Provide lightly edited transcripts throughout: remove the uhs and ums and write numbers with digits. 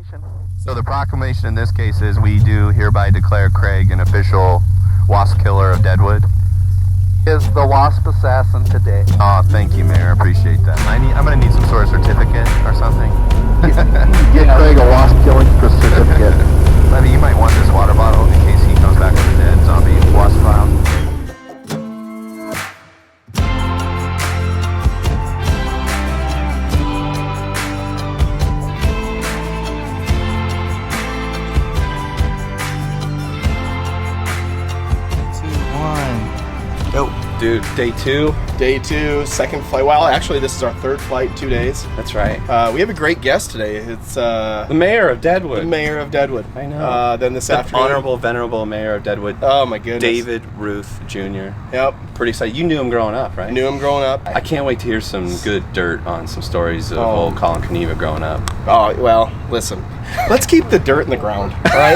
proclamation. So the proclamation in this case is we do hereby declare Craig an official wasp killer of Deadwood. Is the wasp assassin today. Oh, thank you, Mayor. I appreciate that. I'm gonna need some sort of certificate or something. Get Craig a wasp killing certificate. Levy, you might want this water bottle in case he comes back with a dead zombie wasp file. Dude, day two. Day two, second flight. Well, actually, this is our third flight in 2 days. That's right. We have a great guest today. It's the Mayor of Deadwood. The Mayor of Deadwood. I know. Then this the afternoon, Honorable, Venerable Mayor of Deadwood. Oh my goodness. David Ruth Jr. Yep. Pretty excited. You knew him growing up, right? Knew him growing up. I can't wait to hear some good dirt on some stories of old Collin Caneva growing up. Oh, well, listen. Let's keep the dirt in the ground, all right?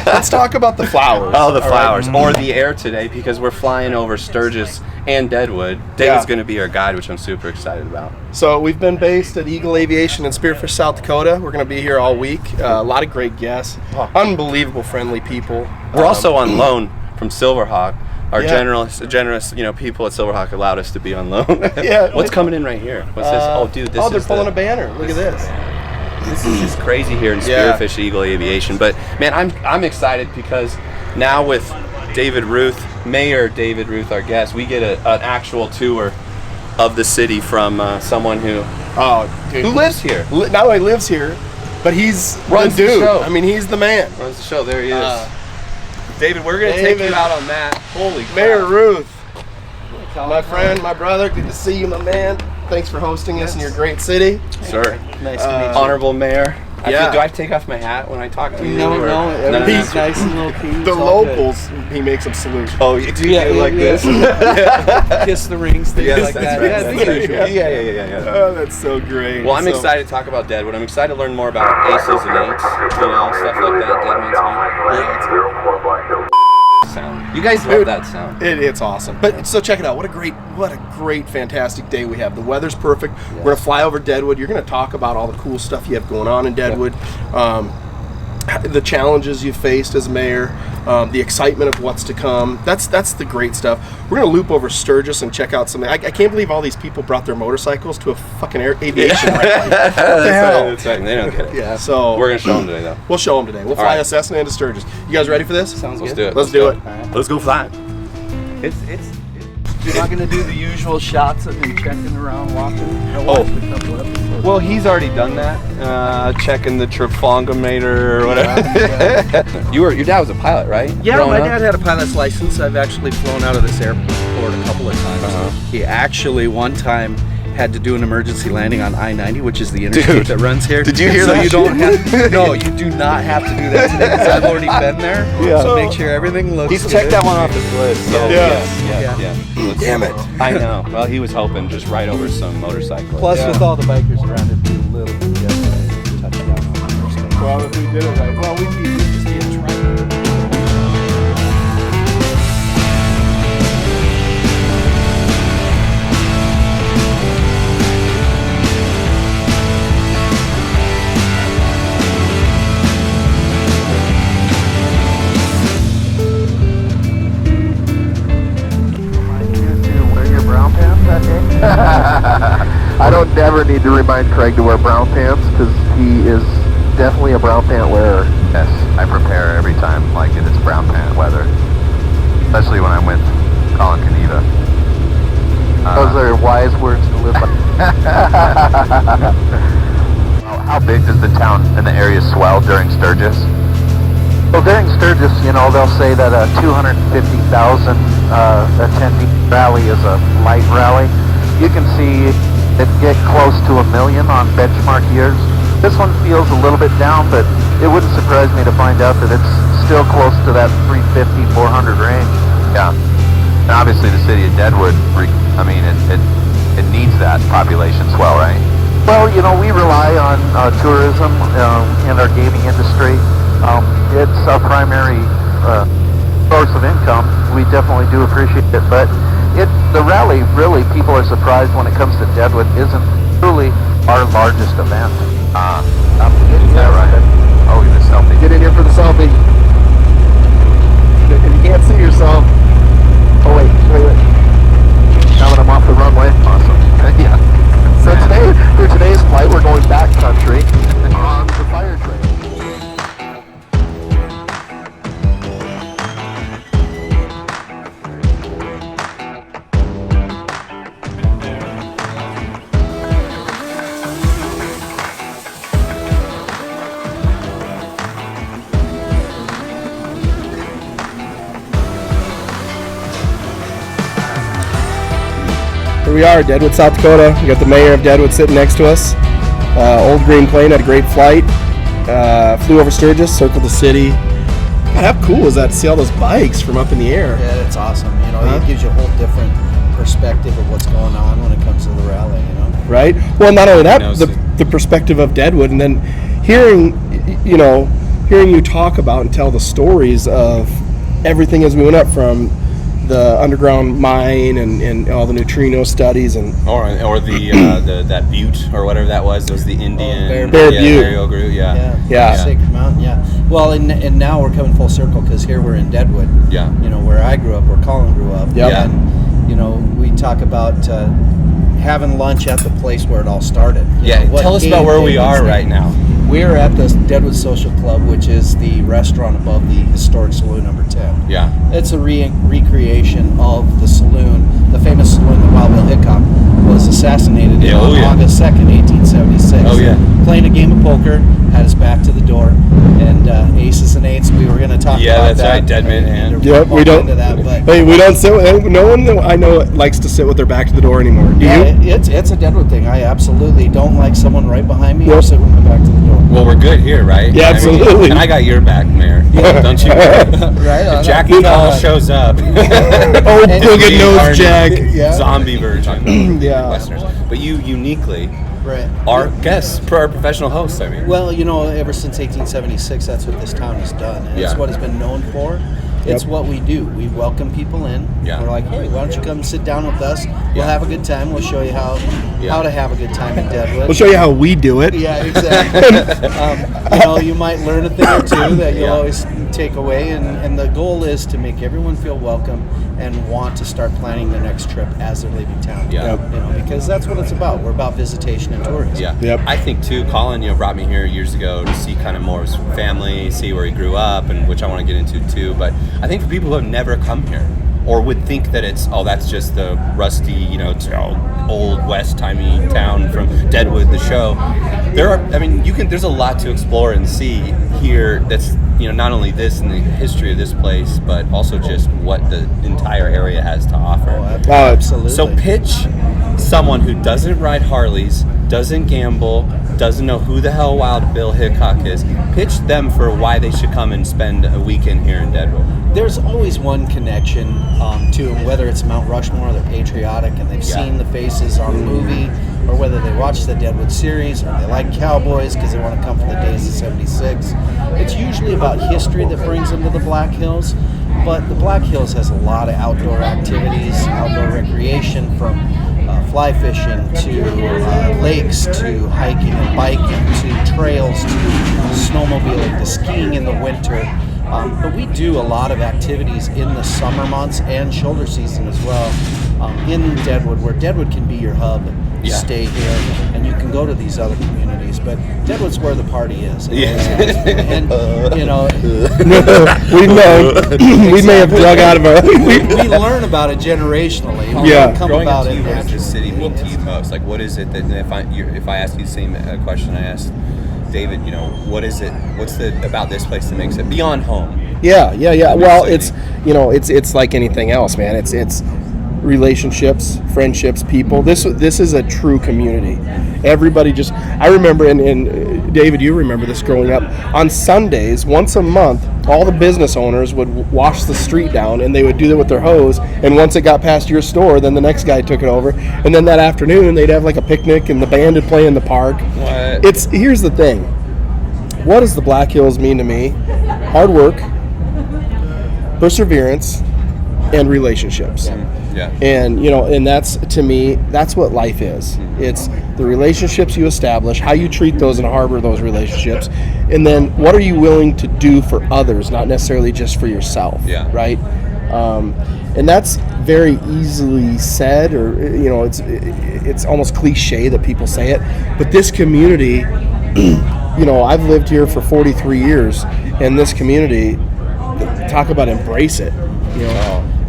Let's talk about the flowers. Oh, the flowers. Right? Or the air today, because we're flying over Sturgis and Deadwood. David's going to be our guide, which I'm super excited about. So we've been based at Eagle Aviation in Spearfish, South Dakota. We're going to be here all week. A lot of great guests. Unbelievable friendly people. We're also on loan from Silverhawk. Our generous, people at Silverhawk allowed us to be on loan. Yeah. What's coming in right here? What's this? Oh, dude, this is they're pulling a banner. Look at this. This is just crazy here in Spearfish, Eagle Aviation. But man, I'm excited because now with David Ruth, Mayor David Ruth, our guest, we get an actual tour of the city from someone who lives here. Not only lives here, but he's runs the dude. The show. I mean, he's the man. Runs the show. There he is. David, we're gonna take you out on that. Holy crap. Mayor Ruth, my friend, my brother. Good to see you, my man. Thanks for hosting us in your great city. Sir. Nice to meet you. Honorable Mayor. Yeah. Do I take off my hat when I talk to you? No. He's Nice and low key. The locals, he makes them salute. Oh, do you do like this? Kiss the rings, things like that. Yeah. Oh, that's so great. Well, I'm excited to talk about Deadwood. I'm excited to learn more about aces and eights, stuff like that. Dead Man's sound. You guys love that sound. It's awesome. But so check it out. What a great, fantastic day we have. The weather's perfect. Yes. We're gonna fly over Deadwood. You're gonna talk about all the cool stuff you have going on in Deadwood, the challenges you faced as mayor, the excitement of what's to come. That's the great stuff. We're gonna loop over Sturgis and check out something. I can't believe all these people brought their motorcycles to a fucking aviation rally. What the hell? That's right. They don't get it. Yeah. So we're gonna show them today, though. We'll show them today. We'll fly a Cessna into Sturgis. You guys ready for this? Sounds Let's good. do it. Let's do it. Right. Let's go fly. You're not going to do the usual shots of him checking around, walking. Well, he's already done that. Checking the Trafalgar-meter or whatever. Yeah. Your dad was a pilot, right? Yeah, my dad had a pilot's license. I've actually flown out of this airport a couple of times. He actually one time had to do an emergency landing on I-90, which is the interstate that runs here. Did you hear so that? You don't have. No, you do not have to do that today because I've already been there. Yeah. So make sure everything looks. He's good. checked that one off his list. So Yeah. Damn it! I know. Well, he was hoping just right over some motorcycle. Plus, with all the bikers around, it'd be a little bit yesterday to touch down on the interstate. Well, if we did it right, well, we'd just be a truck. I don't ever need to remind Craig to wear brown pants because he is definitely a brown pant wearer. Yes, I prepare every time like it's brown pant weather, especially when I'm with Collin Caneva. Those are wise words to live by. How big does the town and the area swell during Sturgis? Well, during Sturgis, they'll say that a 250,000 attendee rally is a light rally. You can see it get close to 1 million on benchmark years. This one feels a little bit down, but it wouldn't surprise me to find out that it's still close to that 350, 400 range. Yeah. And obviously the city of Deadwood, it needs that population swell, right? Well, we rely on tourism and our gaming industry. It's our primary source of income. We definitely do appreciate it, but the rally, really, people are surprised when it comes to Deadwood, isn't truly our largest event. Is that right? Here we are, Deadwood, South Dakota. We got the Mayor of Deadwood sitting next to us. Old green plane, had a great flight. Flew over Sturgis, circled the city. God, how cool is that to see all those bikes from up in the air? Yeah, it's awesome. You know, it gives you a whole different perspective of what's going on when it comes to the rally, you know? Right? Well, not only that, the perspective of Deadwood, and then hearing you talk about and tell the stories of everything as we went up from the underground mine and all the neutrino studies and or the that butte or whatever that was. It was the Indian Bear Butte. burial group. Yeah. Sacred Mountain. Yeah. Well, and now we're coming full circle because here we're in Deadwood. Yeah. You know, where I grew up, where Collin grew up. Yep. Yeah. And you know, we talk about having lunch at the place where it all started. You know, Tell us about where we are right now. We're at the Deadwood Social Club, which is the restaurant above the historic Saloon number 10. Yeah. It's a recreation of the Saloon, the famous Saloon that Wild Bill Hickok was assassinated in on August 2nd, 1876. Oh, yeah. Playing a game of poker, had his back to the door, and aces and eights. We were going to talk about that. Yeah, that's right, Deadman and... Yep, we don't. Hey, we don't sit. No one that I know likes to sit with their back to the door anymore. Do you? It's a Deadwood thing. I absolutely don't like someone right behind me or sit with my back to the door. Well, we're good here, right? Yeah, absolutely. And I got your back, Mayor. Don't you? Right on. If Jackie Bell shows up. Oh, crooked nose Jack. Zombie version. Yeah. Westerners. But you uniquely Right. are guests, our professional hosts, I mean. Well, you know, ever since 1876, that's what this town has done. And it's what it's been known for. It's what we do. We welcome people in. Yeah. We're like, hey, why don't you come sit down with us? We'll have a good time. We'll show you how to have a good time in Deadwood. We'll show you how we do it. Yeah, exactly. You know, you might learn a thing or two that you'll always take away, and the goal is to make everyone feel welcome and want to start planning their next trip as they're leaving town. Yeah. You know, because that's what it's about. We're about visitation and tourism. Yeah. Yep. I think too, Collin, brought me here years ago to see kind of more of his family, see where he grew up, and which I want to get into too. But I think for people who have never come here or would think that that's just the rusty, old West timey town from Deadwood, the show. There's a lot to explore and see here. That's not only this and the history of this place, but also just what the entire area has to offer. Oh, absolutely. So pitch someone who doesn't ride Harleys, doesn't gamble, doesn't know who the hell Wild Bill Hickok is. Pitch them for why they should come and spend a weekend here in Deadwood. There's always one connection to them, whether it's Mount Rushmore, they're patriotic and they've seen the faces on the movie, or whether they watch the Deadwood series, or they like cowboys because they want to come for the days of '76. It's usually about history that brings them to the Black Hills, but the Black Hills has a lot of outdoor activities, outdoor recreation, from fly fishing to lakes to hiking and biking to trails to snowmobiling to skiing in the winter. But we do a lot of activities in the summer months and shoulder season as well in Deadwood, where Deadwood can be your hub. You stay here and you can go to these other communities, but Deadwood's where the party is. And we know. We may have drug out of our... we learn about it generationally. Come Growing about up to it. you, what does this city mean to you most? Like, what is it that if I ask you the same question I asked David, what is it? What's about this place that makes it beyond home? Yeah. Well, it's like anything else, man. It's relationships, friendships, people. This is a true community. Everybody I remember, and David, you remember this growing up, on Sundays, once a month, all the business owners would wash the street down, and they would do that with their hose, and once it got past your store, then the next guy took it over, and then that afternoon, they'd have like a picnic, and the band would play in the park. Here's the thing. What does the Black Hills mean to me? Hard work, perseverance, and relationships. Yeah. And and that's, to me, that's what life is. It's the relationships you establish, how you treat those and harbor those relationships, and then what are you willing to do for others, not necessarily just for yourself. Yeah. Right. And that's very easily said, or it's almost cliche that people say it, but this community, I've lived here for 43 years, and this community, talk about embrace it.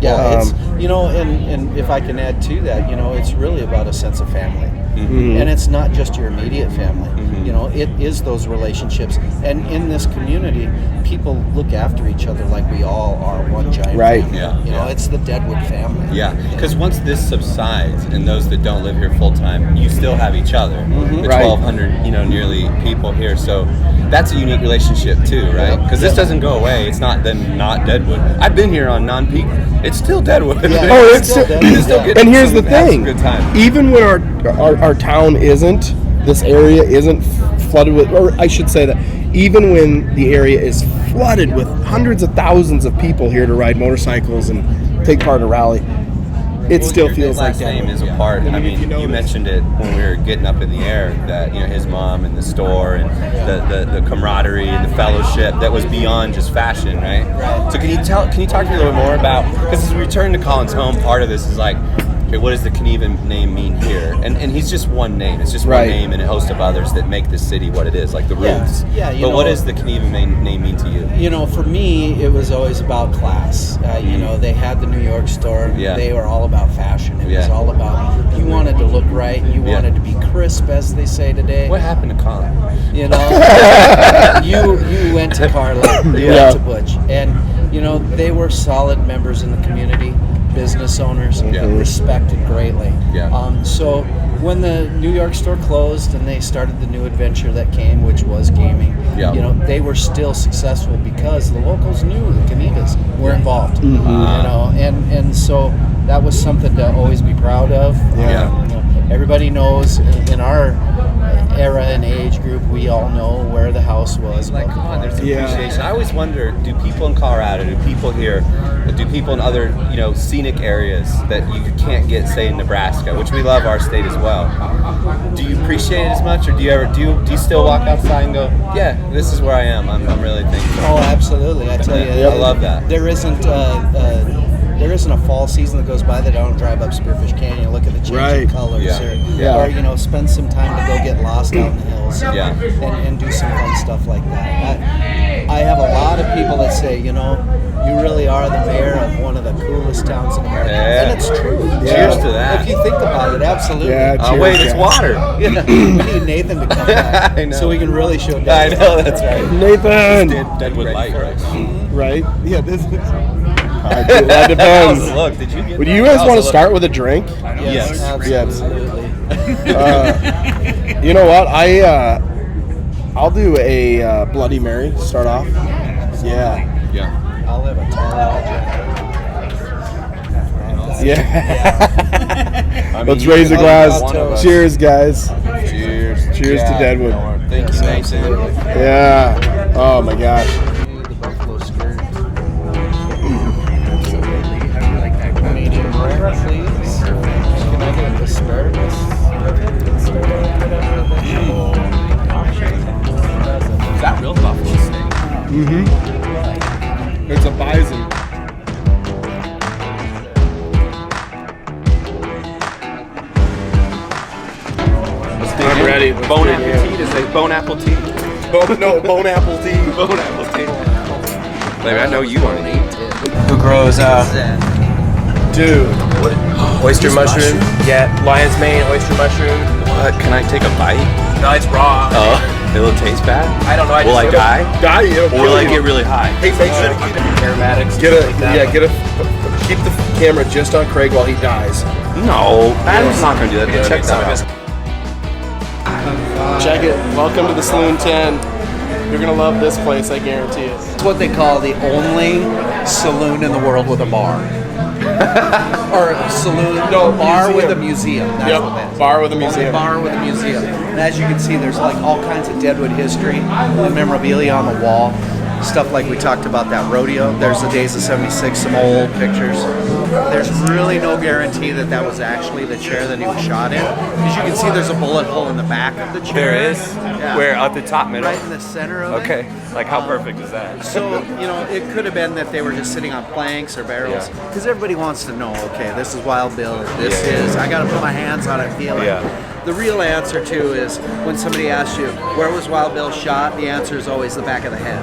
It's and if I can add to that, it's really about a sense of family, and it's not just your immediate family. You know, it is those relationships. And in this community, people look after each other like we all are one giant family. Yeah. You know, it's the Deadwood family. Yeah, because once this subsides and those that don't live here full time, you still have each other. The 1,200, nearly people here. So that's a unique relationship too, right? Because this doesn't go away. It's not then not Deadwood. I've been here on non-peak. It's still Deadwood. Yeah. Oh, it's still still, Deadwood. and here's the Have some thing. good time. Even when our town isn't, this area isn't flooded with, or I should say that, even when the area is flooded with hundreds of thousands of people here to ride motorcycles and take part in a rally, it still feels like His name Deadwood. is a part. I mean, you mentioned it when we were getting up in the air that his mom and the store and the camaraderie and the fellowship that was beyond just fashion, right? So can you talk to me a little more about, because as we return to Collin's home, part of this is like, okay, what does the Caneva name mean here? And he's just one name. It's just one name and a host of others that make this city what it is, like the Ruths. Yeah, but what does the Caneva name mean to you? You know, for me, it was always about class. You know, they had the New York store. Yeah. They were all about fashion. It was all about, you wanted to look right. You wanted to be crisp, as they say today. What happened to Collin? You know, you went to Carla, you went to Butch. And, they were solid members in the community, business owners, respected greatly. Yeah. So when the New York store closed and they started the new adventure that came, which was gaming, they were still successful because the locals knew the Canevas were involved. And so that was something to always be proud of. Everybody knows in our era and age group, we all know where the house was. Like, come on, there's appreciation. I always wonder, do people in Colorado, do people here, do people in other, scenic areas that you can't get, say, in Nebraska, which we love our state as well. Do you appreciate it as much, or do you still walk outside and go, yeah, this is where I am. I'm really thankful. Oh, absolutely. I tell you, I love that. There isn't a fall season that goes by that I don't drive up Spearfish Canyon, look at the changing colors, or spend some time to go get lost out in the hills, and do some fun stuff like that. I have a lot of people that say, you really are the mayor of one of the coolest towns in America, and it's true. Cheers to that. If you think about it, absolutely. Wait, it's water. We need Nathan to come back so we can really show Deadwood. I know, that's right. Nathan! Deadwood Light, right? Right? Yeah, this is... That depends. Look, did you get Would you guys want to start with a drink? Yes, absolutely. You know what? I'll do a Bloody Mary to start off. Yeah. I'll have a tall Yeah. Let's raise a glass. Cheers, guys. Cheers. Cheers to Deadwood. Thank you, Nathan. Yeah. Oh my gosh. The buffalo skirt. Medium rare, please. Can I get asparagus? Is that real buffalo steak? Mm-hmm. It's a bison. I'm ready. Bone apple tea to say bone apple tea. Bone apple tea. Bone apple tea. Baby, I know you want to eat. Who grows Dude. oyster mushroom? Yeah, lion's mane, oyster mushroom. What? Can I take a bite? No, it's raw. Oh, it'll taste bad? I don't know. Will I die? Or will I get really high? Hey, make sure to keep Aromatics. keep the camera just on Craig while he dies. No, Adam's not going to do that. Check that out. Check it. Welcome to the Saloon 10. You're gonna love this place, I guarantee it. It's what they call the only saloon in the world with a bar. Or a saloon, no, bar museum. with a museum. That's what that is. Bar with a Only museum. bar with a museum. And as you can see, there's like all kinds of Deadwood history, the memorabilia on the wall, stuff like we talked about that rodeo. There's the days of '76, some old pictures. There's really no guarantee that that was actually the chair that he was shot in. As you can see, there's a bullet hole in the back of the chair. There is? Yeah. Where? At the top middle? Right in the center of it. Okay. Like, how perfect is that? So, it could have been that they were just sitting on planks or barrels. Because everybody wants to know, okay, this is Wild Bill, this is, I got to put my hands on it, feel it. Yeah. the real answer too is when somebody asks you where was Wild Bill shot, the answer is always the back of the head.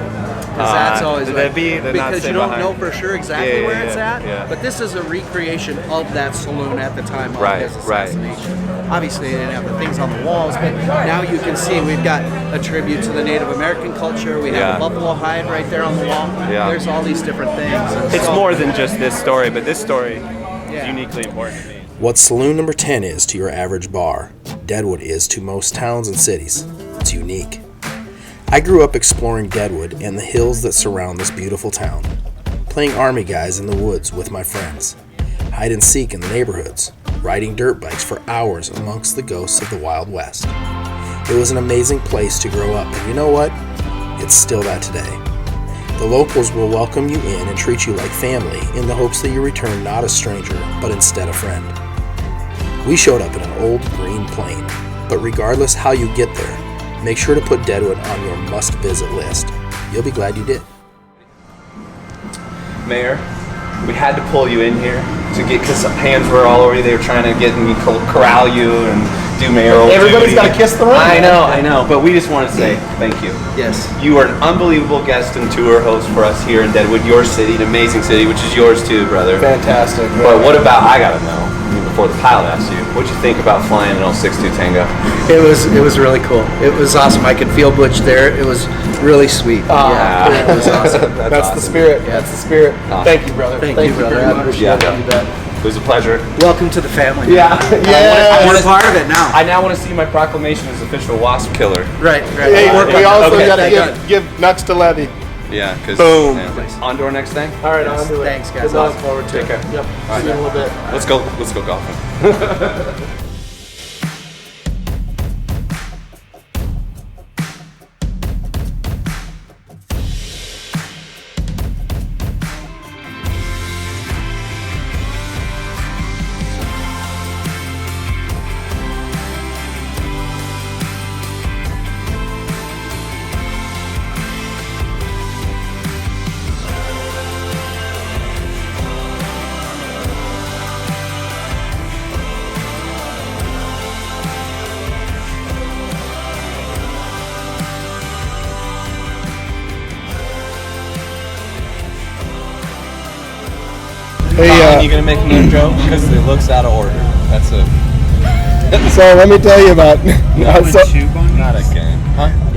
Because that's always because you don't know for sure exactly where it's at. Yeah. But this is a recreation of that saloon at the time of his Right. assassination. Obviously, they didn't have the things on the walls, but now you can see we've got a tribute to the Native American culture. We have a buffalo hide right there on the wall. Yeah. There's all these different things. And It's so- more than just this story, but this story is uniquely important to me. What Saloon number 10 is to your average bar, Deadwood is to most towns and cities. It's unique. I grew up exploring Deadwood and the hills that surround this beautiful town, playing army guys in the woods with my friends, hide and seek in the neighborhoods, riding dirt bikes for hours amongst the ghosts of the Wild West. It was an amazing place to grow up, and you know what? It's still that today. The locals will welcome you in and treat you like family in the hopes that you return not a stranger, but instead a friend. We showed up in an old green plane, but regardless how you get there, make sure to put Deadwood on your must-visit list. You'll be glad you did. Mayor, we had to pull you in here to get, because hands were all over you. They were trying to get me corral you and do mayoral Everybody's duty. got to kiss the ring. I know, but we just want to say thank you. Yes. You are an unbelievable guest and tour host for us here in Deadwood, your city, an amazing city, which is yours too, brother. Fantastic. But what about, I gotta know, before the pilot asks you, what'd you think about flying an 062 Tango? It was really cool. It was awesome. I could feel Butch there. It was really sweet. It was awesome. That's the spirit. Yeah. That's the spirit. Awesome. Thank you, brother. Thank you, brother. very I much. appreciate Yeah. You bet. It was a pleasure. Welcome to the family. Yeah. I We're wanna- part of it now. I now want to see my proclamation as official wasp killer. Right. Hey, we also Okay. got to Thank give nuts to Levy. Yeah, because Boom. on to our next thing. All right, on to it. Thanks, guys. Good luck. Look forward to Take it. care. Yep. right, See you in a little bit. Let's go golfing. Hey, Collin, you gonna make another joke? Because it looks out of order. That's a so let me tell you about. not again. Huh?